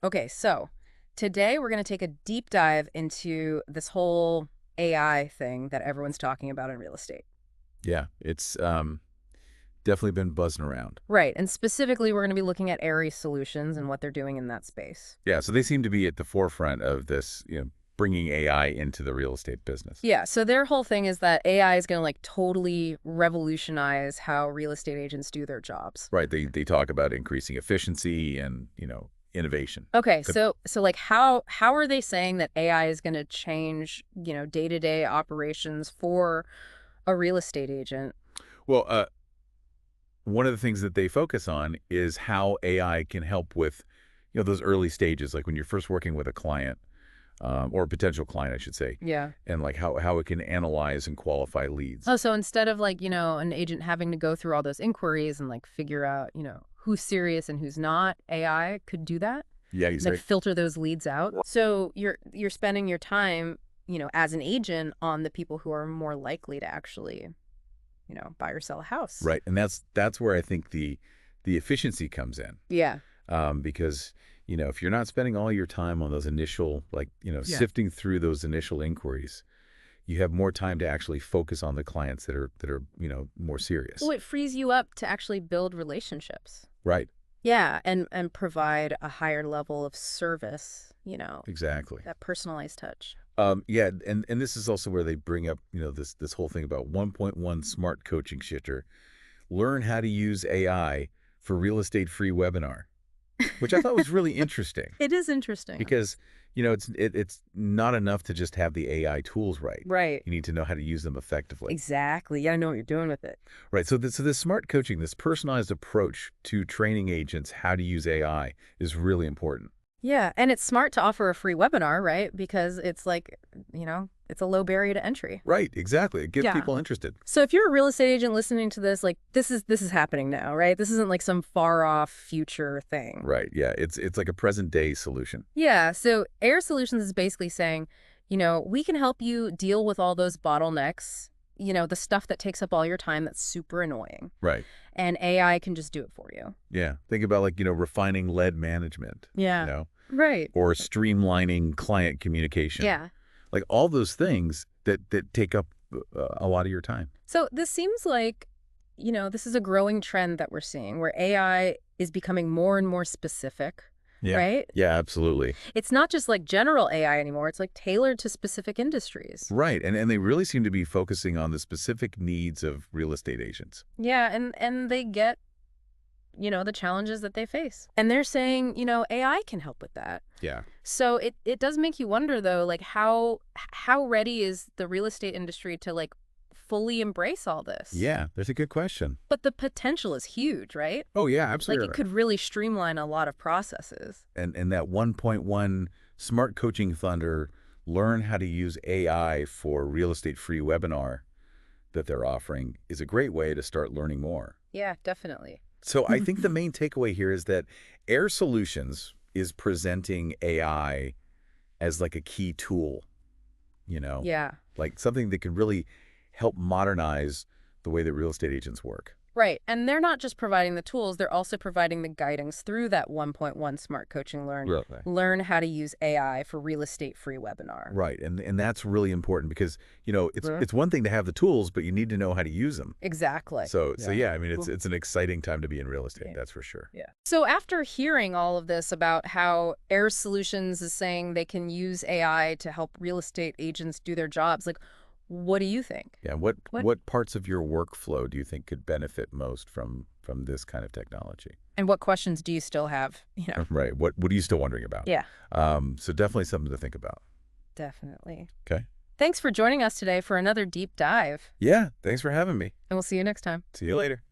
Okay, so today we're going to take a deep dive into this whole AI thing that everyone's talking about in real estate. Yeah, it's definitely been buzzing around. Right, and specifically we're going to be looking at AiRE Solutions and what they're doing in that space. Yeah, so they seem to be at the forefront of this, bringing AI into the real estate business. Yeah, so their whole thing is that AI is going to like totally revolutionize how real estate agents do their jobs. Right. They talk about increasing efficiency and, innovation. Okay, But, so like how are they saying that AI is going to change, day-to-day operations for a real estate agent? well, one of the things that they focus on is how AI can help with, those early stages, like when you're first working with a client, or a potential client, I should say, Yeah. and like how it can analyze and qualify leads. Oh, so instead of like, an agent having to go through all those inquiries and like figure out, who's serious and who's not, AI could do that? Yeah, he's Like right. filter those leads out. So you're spending your time, as an agent on the people who are more likely to actually, buy or sell a house. Right, and that's where I think the efficiency comes in. Yeah. Because if you're not spending all your time on those initial, like Yeah. sifting through those initial inquiries, you have more time to actually focus on the clients that are more serious. Well, it frees you up to actually build relationships. Right. Yeah, and provide a higher level of service, Exactly. that personalized touch. Yeah, and this is also where they bring up this whole thing about 1.1 smart coaching shitter. Learn how to use AI for real estate free webinar, which I thought was really interesting. It is interesting. Because, it's not enough to just have the AI tools right. Right. You need to know how to use them effectively. Exactly. You gotta know what you're doing with it. Right. So this smart coaching, this personalized approach to training agents how to use AI is really important. Yeah, and it's smart to offer a free webinar, right? Because it's like, it's a low barrier to entry. Right. Exactly. It gets Yeah. people interested. So if you're a real estate agent listening to this, like this is happening now, right? This isn't like some far off future thing. Right. Yeah. It's like a present day solution. Yeah, so AiRE Solutions is basically saying, we can help you deal with all those bottlenecks, the stuff that takes up all your time that's super annoying. Right. And AI can just do it for you. Yeah. Think about like, refining lead management, Yeah. Right. or streamlining client communication. Yeah. Like all those things that take up a lot of your time. So this seems like, this is a growing trend that we're seeing where AI is becoming more and more specific, Yeah. right? Yeah, absolutely. It's not just like general AI anymore. It's like tailored to specific industries. Right. And they really seem to be focusing on the specific needs of real estate agents. Yeah, and they get, the challenges that they face. And they're saying, AI can help with that. Yeah. So it does make you wonder though, like how ready is the real estate industry to like fully embrace all this? Yeah, that's a good question. But the potential is huge, right? Oh, yeah, Like absolutely. it could really streamline a lot of processes. And that 1.1 Smart Coaching Thunder, learn how to use AI for real estate free webinar that they're offering is a great way to start learning more. Yeah, definitely. So I think the main takeaway here is that AiRE Solutions is presenting AI as like a key tool, Yeah. like something that can really help modernize the way that real estate agents work. Right. And they're not just providing the tools, they're also providing the guidance through that 1.1 Smart Coaching Really? Learn how to use AI for real estate free webinar. Right. And that's really important because, it's Mhm. it's one thing to have the tools, but you need to know how to use them. Exactly. So yeah, I mean it's an exciting time to be in real estate, that's for sure. Yeah. So after hearing all of this about how AiRE Solutions is saying they can use AI to help real estate agents do their jobs, like, what do you think? Yeah, what What what parts of your workflow do you think could benefit most from this kind of technology? and what questions do you still have? Right. What are you still wondering about? Yeah, So definitely something to think about. definitely. Okay. Thanks for joining us today for another deep dive, Yeah, thanks for having me. and we'll see you next time. See you later.